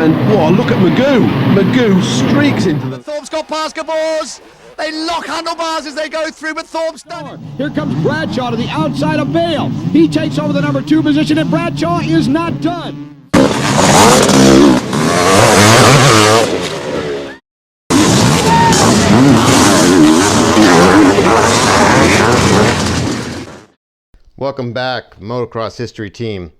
And whoa, look at Magoo. Magoo streaks into the... Thorpe's got past Gabors. They lock handlebars as they go through, but Thorpe's done. Here comes Bradshaw to the outside of Bayle. He takes over the number 2 position, and Bradshaw is not done. Welcome back, Motocross History Team.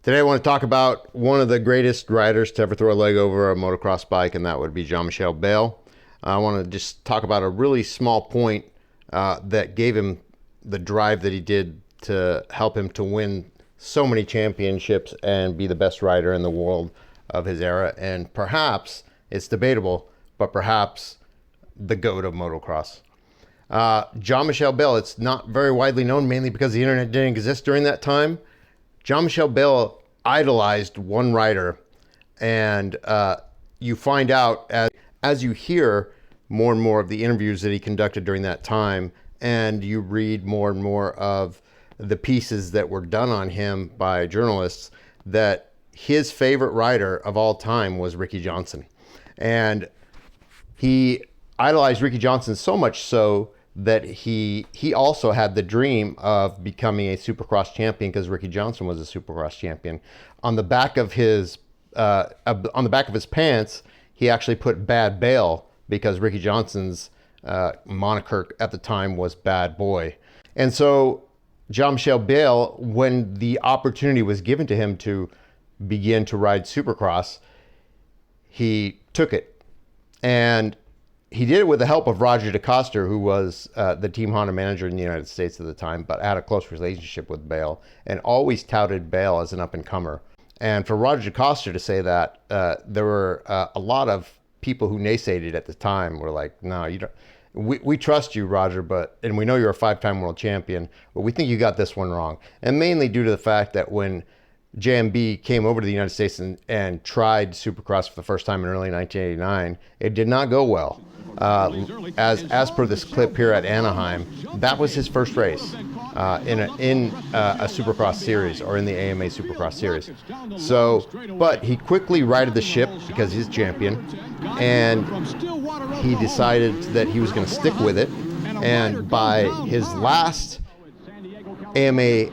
Today I want to talk about one of the greatest riders to ever throw a leg over a motocross bike, and that would be Jean-Michel Bayle. I want to just talk about a really small point that gave him the drive that he did to help him to win so many championships and be the best rider in the world of his era. And perhaps, it's debatable, but perhaps the GOAT of motocross. Jean-Michel Bayle, it's not very widely known, mainly because the internet didn't exist during that time. Jean-Michel Bayle idolized one rider, and you find out as you hear more and more of the interviews that he conducted during that time, and you read more and more of the pieces that were done on him by journalists, that his favorite rider of all time was Ricky Johnson. And he idolized Ricky Johnson so much so that he also had the dream of becoming a Supercross champion, because Ricky Johnson was a Supercross champion. On the back of his pants, he actually put Bad Bayle, because Ricky Johnson's moniker at the time was Bad Boy. And so Jean-Michel Bayle, when the opportunity was given to him to begin to ride Supercross, he took it. And he did it with the help of Roger DeCoster, who was the Team Honda manager in the United States at the time, but had a close relationship with Bayle and always touted Bayle as an up-and-comer. And for Roger DeCoster to say that, there were a lot of people who naysayed it at the time were like, no, you don't. We trust you, Roger, and we know you're a 5-time world champion, but we think you got this one wrong. And mainly due to the fact that when JMB came over to the United States and tried Supercross for the first time in early 1989, it did not go well. As per this clip here at Anaheim, that was his first race in a Supercross series, or in the AMA Supercross series. So, but he quickly righted the ship because he's champion, and he decided that he was going to stick with it. And by his last AMA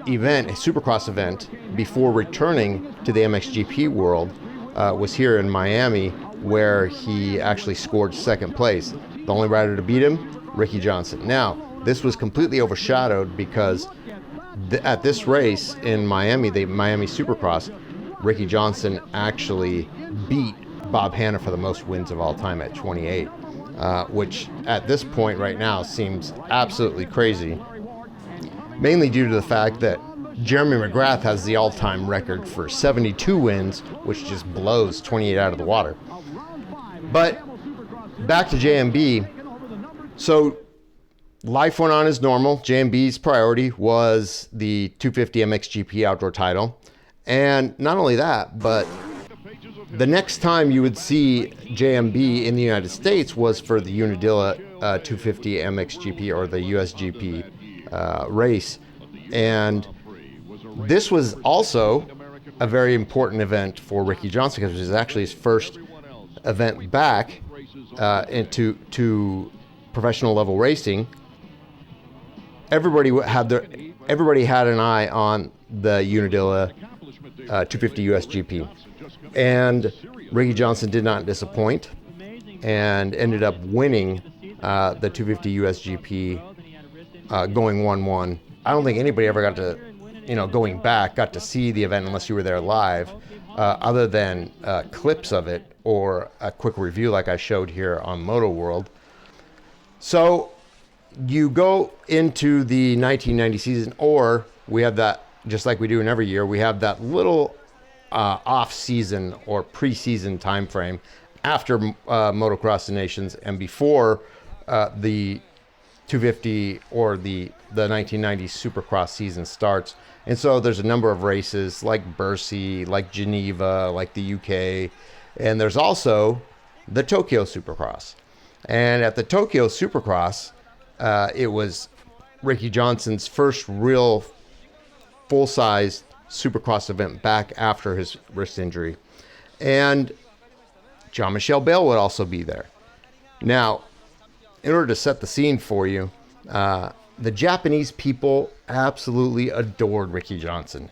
event, a Supercross event, before returning to the MXGP world, was here in Miami, where he actually scored second place. The only rider to beat him, Ricky Johnson. Now, this was completely overshadowed because at this race in Miami, the Miami Supercross, Ricky Johnson actually beat Bob Hanna for the most wins of all time at 28, which at this point right now seems absolutely crazy, mainly due to the fact that Jeremy McGrath has the all-time record for 72 wins, which just blows 28 out of the water. But back to JMB. So life went on as normal. JMB's priority was the 250 MXGP outdoor title. And not only that, but the next time you would see JMB in the United States was for the Unadilla 250 MXGP, or the USGP race. And this was also a very important event for Ricky Johnson, because it was actually his first event back into professional level racing. Everybody had an eye on the Unadilla 250 USGP, and Ricky Johnson did not disappoint and ended up winning the 250 USGP, going 1-1. I don't think anybody ever got to, going back, got to see the event unless you were there live, other than clips of it or a quick review like I showed here on Moto World. So you go into the 1990 season, or we have that, just like we do in every year, we have that little off-season or pre-season time frame after Motocross the Nations and before the 250 or the 1990 Supercross season starts. And so there's a number of races like Bercy, like Geneva, like the UK, and there's also the Tokyo Supercross. And at the Tokyo Supercross, it was Ricky Johnson's first real full-size Supercross event back after his wrist injury. And Jean-Michel Bayle would also be there. Now, in order to set the scene for you, the Japanese people absolutely adored Ricky Johnson.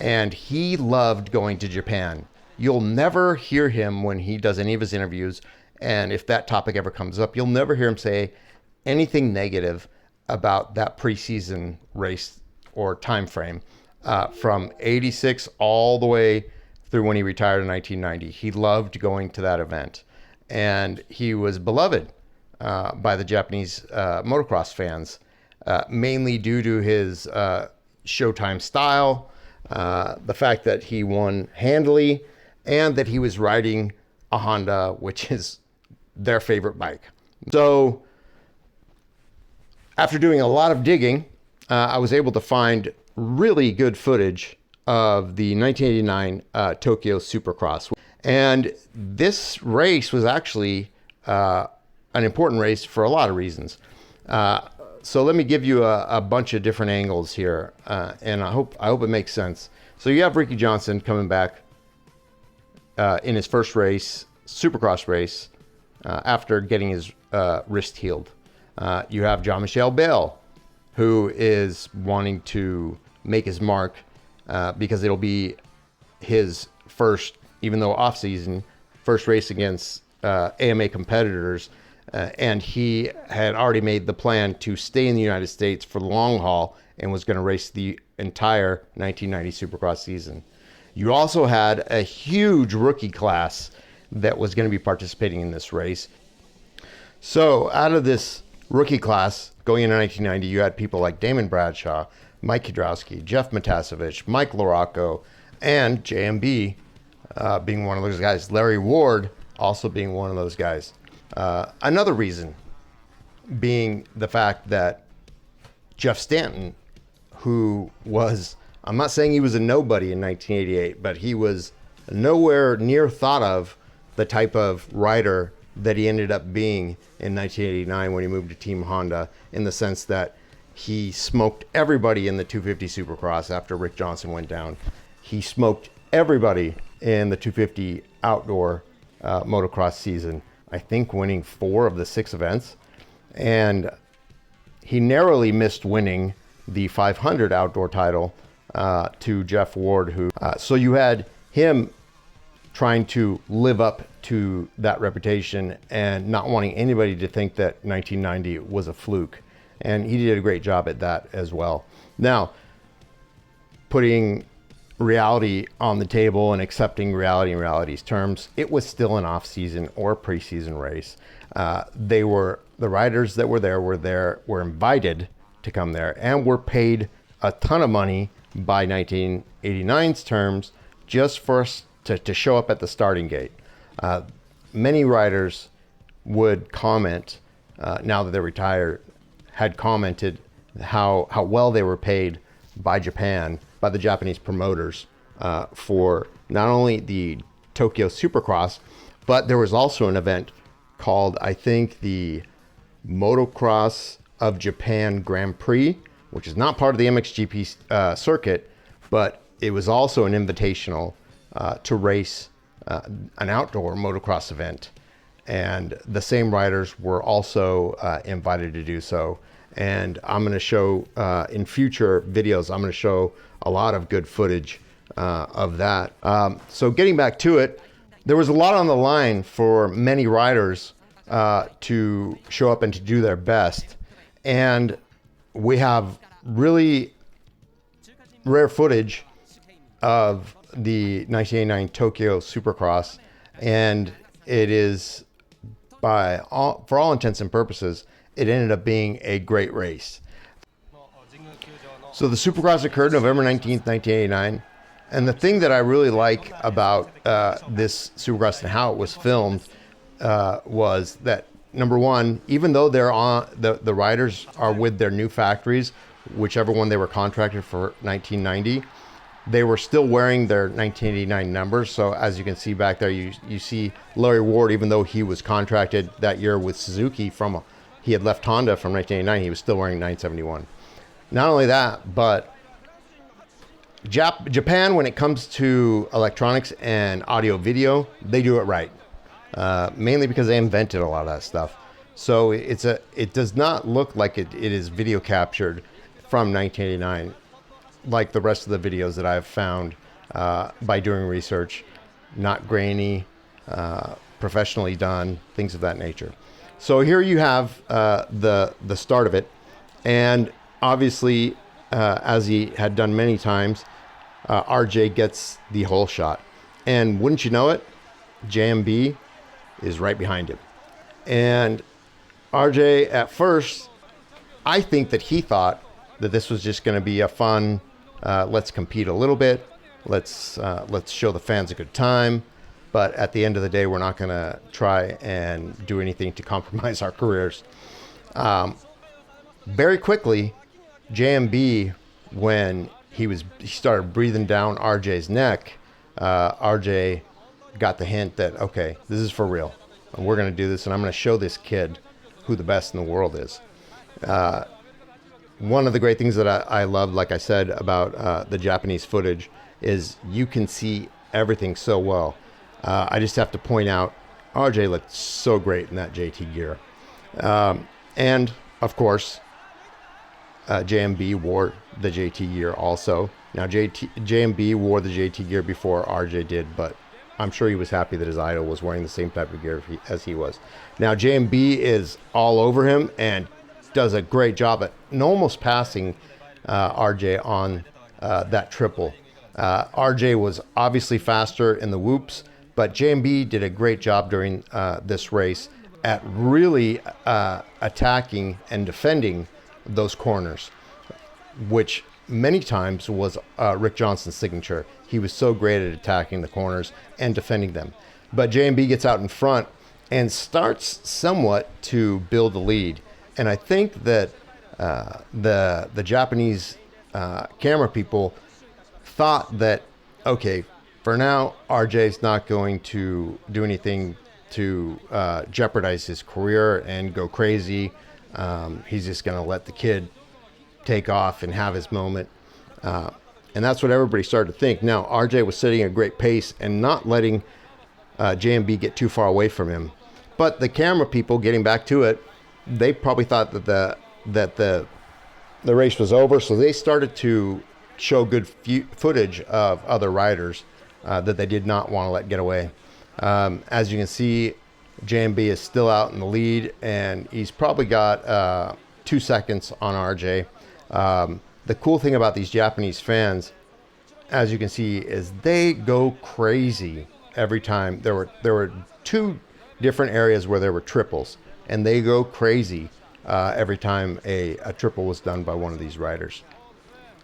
And he loved going to Japan. You'll never hear him when he does any of his interviews, and if that topic ever comes up, you'll never hear him say anything negative about that preseason race or time frame from 86 all the way through when he retired in 1990. He loved going to that event, and he was beloved by the Japanese motocross fans, mainly due to his Showtime style, the fact that he won handily, and that he was riding a Honda, which is their favorite bike. So after doing a lot of digging, I was able to find really good footage of the 1989 Tokyo Supercross. And this race was actually an important race for a lot of reasons. So let me give you a bunch of different angles here, and I hope it makes sense. So you have Ricky Johnson coming back in his first race, Supercross race, after getting his wrist healed. You have Jean-Michel Bayle, who is wanting to make his mark because it'll be his first, even though off-season, first race against AMA competitors. And he had already made the plan to stay in the United States for the long haul and was going to race the entire 1990 Supercross season. You also had a huge rookie class that was going to be participating in this race. So out of this rookie class going into 1990, you had people like Damon Bradshaw, Mike Kudrowski, Jeff Matasevich, Mike LaRocco, and JMB being one of those guys. Larry Ward also being one of those guys. Another reason being the fact that Jeff Stanton, who was, I'm not saying he was a nobody in 1988, but he was nowhere near thought of the type of rider that he ended up being in 1989 when he moved to Team Honda, in the sense that he smoked everybody in the 250 Supercross after Rick Johnson went down. He smoked everybody in the 250 outdoor motocross season, I think winning 4 of the 6 events. And he narrowly missed winning the 500 outdoor title to Jeff Ward, who so you had him trying to live up to that reputation and not wanting anybody to think that 1990 was a fluke. And he did a great job at that as well. Now, putting reality on the table and accepting reality in reality's terms, it was still an off-season or preseason race. The riders that were there were invited to come there and were paid a ton of money by 1989's terms just for us to show up at the starting gate. Many riders would comment, now that they're retired, had commented how well they were paid by Japan, by the Japanese promoters, for not only the Tokyo Supercross, but there was also an event called, I think, the Motocross of Japan Grand Prix, which is not part of the MXGP circuit, but it was also an invitational to race an outdoor motocross event. And the same riders were also invited to do so. And I'm going to show, in future videos, I'm going to show a lot of good footage of that. So getting back to it, there was a lot on the line for many riders to show up and to do their best. And we have really rare footage of the 1989 Tokyo Supercross. And it is, for all intents and purposes, it ended up being a great race. So the Supercross occurred November 19th, 1989. And the thing that I really like about this Supercross and how it was filmed was that, number one, even though they're on the riders are with their new factories, whichever one they were contracted for 1990, they were still wearing their 1989 numbers. So as you can see back there, you see Larry Ward, even though he was contracted that year with Suzuki he had left Honda from 1989, he was still wearing 971. Not only that, but Japan, when it comes to electronics and audio video, they do it right. Mainly because they invented a lot of that stuff. So it does not look like it is video captured from 1989, like the rest of the videos that I've found by doing research. Not grainy, professionally done, things of that nature. So here you have the start of it, and obviously, as he had done many times, RJ gets the whole shot, and wouldn't you know it, JMB is right behind him. And RJ, at first, I think that he thought that this was just going to be a fun, let's compete a little bit, let's show the fans a good time. But at the end of the day, we're not going to try and do anything to compromise our careers. Very quickly, JMB, when he started breathing down RJ's neck, RJ got the hint that, okay, this is for real. And we're going to do this, and I'm going to show this kid who the best in the world is. One of the great things that I love, like I said, about the Japanese footage is you can see everything so well. I just have to point out, RJ looked so great in that JT gear. And, of course, JMB wore the JT gear also. Now, JMB wore the JT gear before RJ did, but I'm sure he was happy that his idol was wearing the same type of gear as he was. Now, JMB is all over him and does a great job at almost passing RJ on that triple. RJ was obviously faster in the whoops, but JMB did a great job during this race at really attacking and defending those corners, which many times was Rick Johnson's signature. He was so great at attacking the corners and defending them. But JMB gets out in front and starts somewhat to build the lead. And I think that the Japanese camera people thought that, okay, for now, RJ's not going to do anything to jeopardize his career and go crazy. He's just going to let the kid take off and have his moment. And that's what everybody started to think. Now, RJ was setting a great pace and not letting JMB get too far away from him. But the camera people, getting back to it, they probably thought that the race was over, so they started to show good footage of other riders that they did not want to let get away. As you can see, JMB is still out in the lead, and he's probably got 2 seconds on RJ. The cool thing about these Japanese fans, as you can see, is they go crazy every time. There were 2 different areas where there were triples, and they go crazy every time a triple was done by one of these riders.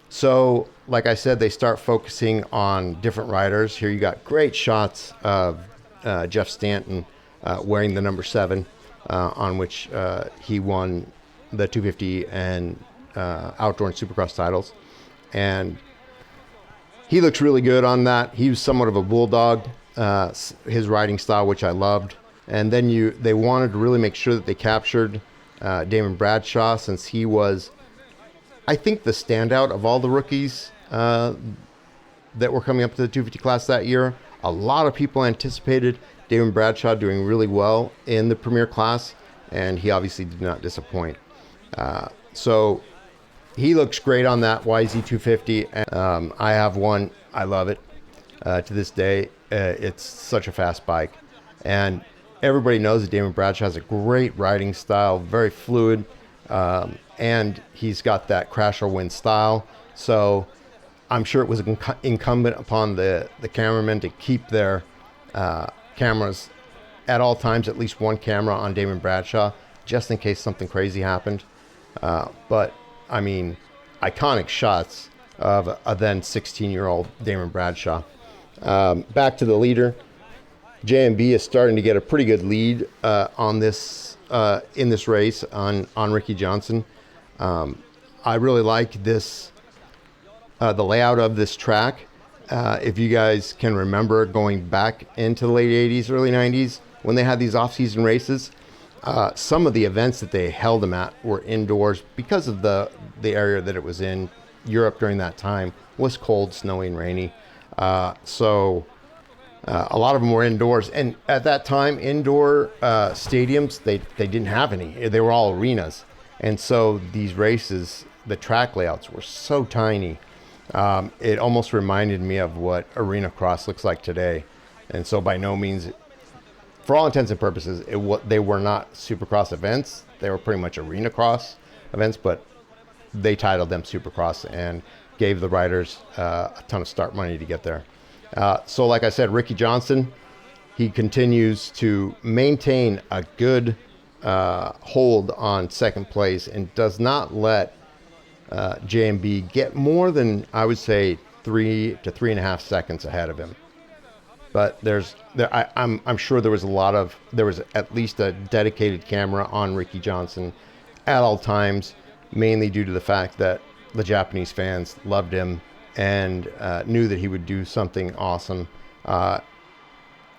So, like I said, they start focusing on different riders. Here you got great shots of Jeff Stanton wearing the number 7, on which he won the 250 and outdoor and supercross titles. And he looks really good on that. He was somewhat of a bulldog, his riding style, which I loved. And then they wanted to really make sure that they captured Damon Bradshaw, since he was, I think, the standout of all the rookies that were coming up to the 250 class that year. A lot of people anticipated Damon Bradshaw doing really well in the premier class, and he obviously did not disappoint. So he looks great on that YZ250. I have one. I love it to this day. It's such a fast bike. And everybody knows that Damon Bradshaw has a great riding style, very fluid, and he's got that crash or win style. So I'm sure it was incumbent upon the cameramen to keep their cameras at all times, at least one camera on Damon Bradshaw, just in case something crazy happened. But, I mean, iconic shots of a then 16-year-old Damon Bradshaw. Back to the leader. JMB is starting to get a pretty good lead on this in this race on Ricky Johnson. I really like this, the layout of this track. If you guys can remember going back into the late 80s, early 90s, when they had these off-season races, some of the events that they held them at were indoors because of the area that it was in. Europe during that time was cold, snowy, and rainy. So a lot of them were indoors. And at that time, indoor stadiums, they didn't have any. They were all arenas. And so these races, the track layouts were so tiny. It almost reminded me of what arena cross looks like today. And so by no means, for all intents and purposes, they were not Supercross events. They were pretty much arena cross events, but they titled them Supercross and gave the riders a ton of start money to get there. So like I said, Ricky Johnson, he continues to maintain a good hold on second place and does not let JMB get more than, I would say, 3 to 3.5 seconds ahead of him. But I'm sure there was at least a dedicated camera on Ricky Johnson at all times, mainly due to the fact that the Japanese fans loved him and knew that he would do something awesome.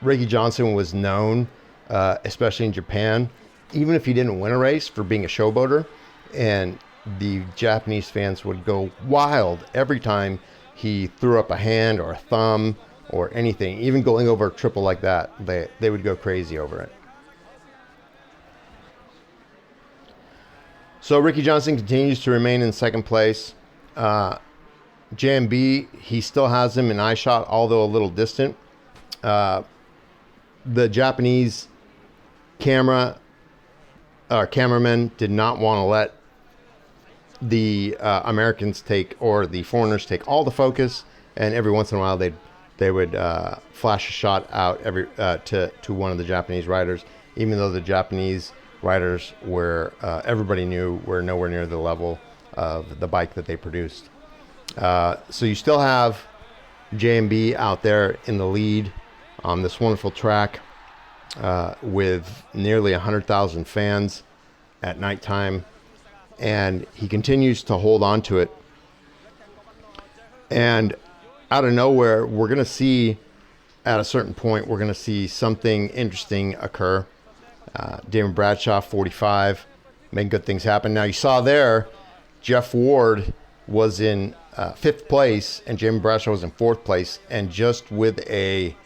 Ricky Johnson was known, especially in Japan, even if he didn't win a race, for being a showboater, and the Japanese fans would go wild every time he threw up a hand or a thumb or anything. Even going over a triple like that, they would go crazy over it. So Ricky Johnson continues to remain in second place. JMB, he still has him in eye shot, although a little distant. The Japanese cameraman did not want to let the Americans or the foreigners take all the focus, and every once in a while they would flash a shot out to one of the Japanese riders, even though the Japanese riders everybody knew were nowhere near the level of the bike that they produced. So you still have JMB out there in the lead on this wonderful track with nearly 100,000 fans at nighttime, and he continues to hold on to it. And out of nowhere, we're going to see, at a certain point, we're going to see something interesting occur. Damon Bradshaw, 45, making good things happen. Now, you saw there, Jeff Ward was in 5th place, and Damon Bradshaw was in 4th place. And just with a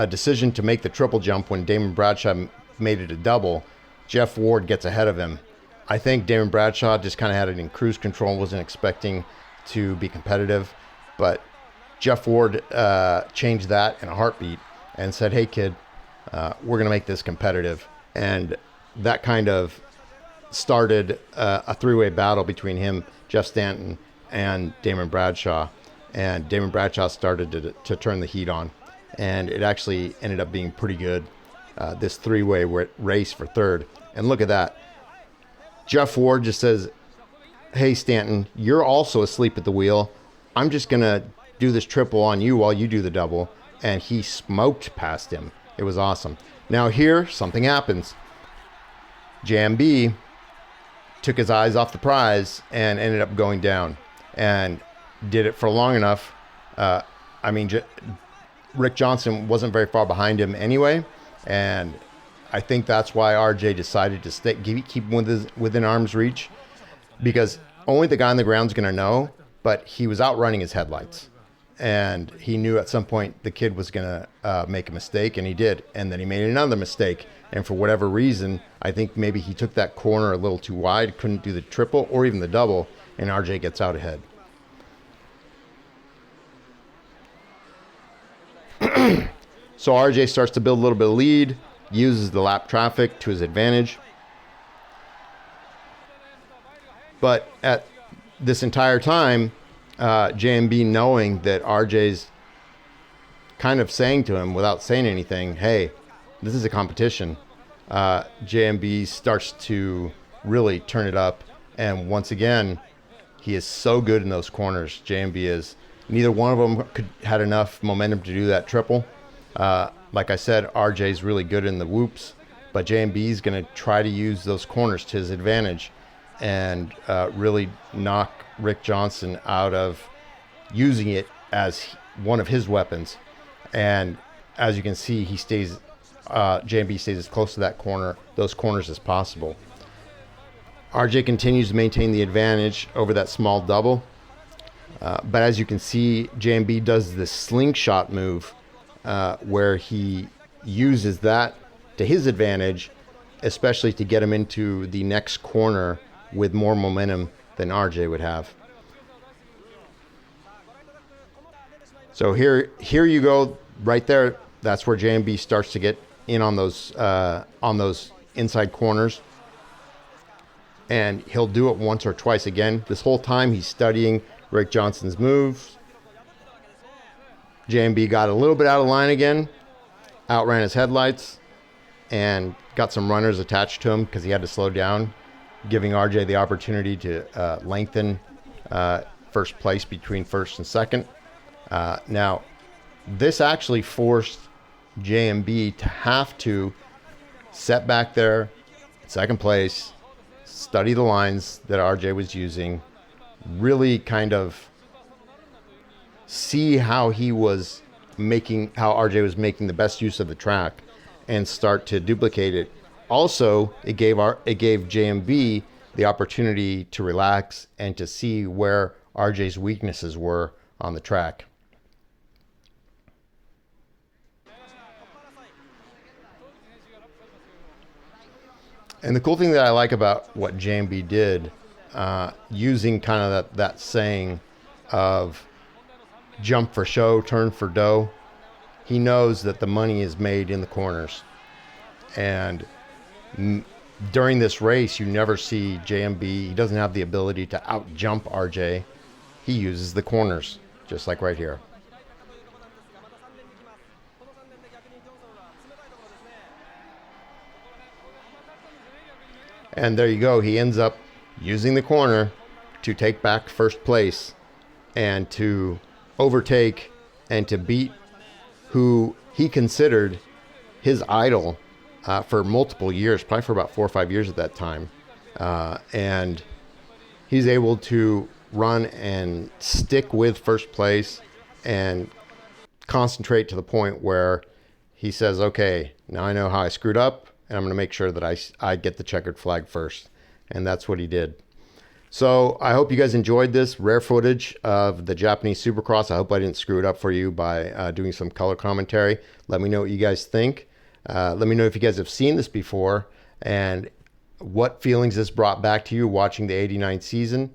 decision to make the triple jump when Damon Bradshaw made it a double, Jeff Ward gets ahead of him. I think Damon Bradshaw just kind of had it in cruise control, wasn't expecting to be competitive. But Jeff Ward changed that in a heartbeat and said, hey, kid, we're going to make this competitive. And that kind of started a three-way battle between him, Jeff Stanton, and Damon Bradshaw. And Damon Bradshaw started to turn the heat on. And it actually ended up being pretty good, this three-way race for third. And look at that. Jeff Ward just says, hey, Stanton, you're also asleep at the wheel. I'm just going to do this triple on you while you do the double. And he smoked past him. It was awesome. Now here, something happens. JMB took his eyes off the prize and ended up going down. And did it for long enough. Rick Johnson wasn't very far behind him anyway. And I think that's why RJ decided to keep him within arm's reach. Because only the guy on the ground is going to know. But he was outrunning his headlights. And he knew at some point the kid was going to make a mistake, and he did. And then he made another mistake. And for whatever reason, I think maybe he took that corner a little too wide, couldn't do the triple or even the double, and RJ gets out ahead. So RJ starts to build a little bit of lead, uses the lap traffic to his advantage. But at this entire time, JMB, knowing that RJ's kind of saying to him without saying anything, hey, this is a competition, JMB starts to really turn it up. And once again, he is so good in those corners. JMB is. Neither one of them had enough momentum to do that triple. Like I said, RJ's really good in the whoops, but JMB's going to try to use those corners to his advantage and really knock Rick Johnson out of using it as one of his weapons. And as you can see, JMB stays as close to those corners as possible. RJ continues to maintain the advantage over that small double. But as you can see, JMB does this slingshot move where he uses that to his advantage, especially to get him into the next corner with more momentum than RJ would have. So here you go, right there. That's where JMB starts to get in on those inside corners, and he'll do it once or twice again. This whole time he's studying Rick Johnson's moves. JMB got a little bit out of line again, outran his headlights, and got some runners attached to him because he had to slow down, giving RJ the opportunity to lengthen first place between first and second. Now, this actually forced JMB to have to set back there, second place, study the lines that RJ was using, really kind of see how RJ was making the best use of the track, and start to duplicate it. Also, it gave JMB the opportunity to relax and to see where RJ's weaknesses were on the track. And the cool thing that I like about what JMB did, using kind of that saying of jump for show, turn for dough, he knows that the money is made in the corners. And during this race, you never see JMB. He doesn't have the ability to out jump RJ. He uses the corners, just like right here. And there you go. He ends up using the corner to take back first place and to overtake and to beat who he considered his idol for multiple years, probably for about 4 or 5 years at that time. And he's able to run and stick with first place and concentrate to the point where he says, okay, now I know how I screwed up, and I'm going to make sure that I get the checkered flag first. And that's what he did. So I hope you guys enjoyed this rare footage of the Japanese Supercross. I hope I didn't screw it up for you by doing some color commentary. Let me know what you guys think. Let me know if you guys have seen this before and what feelings this brought back to you watching the '89 season.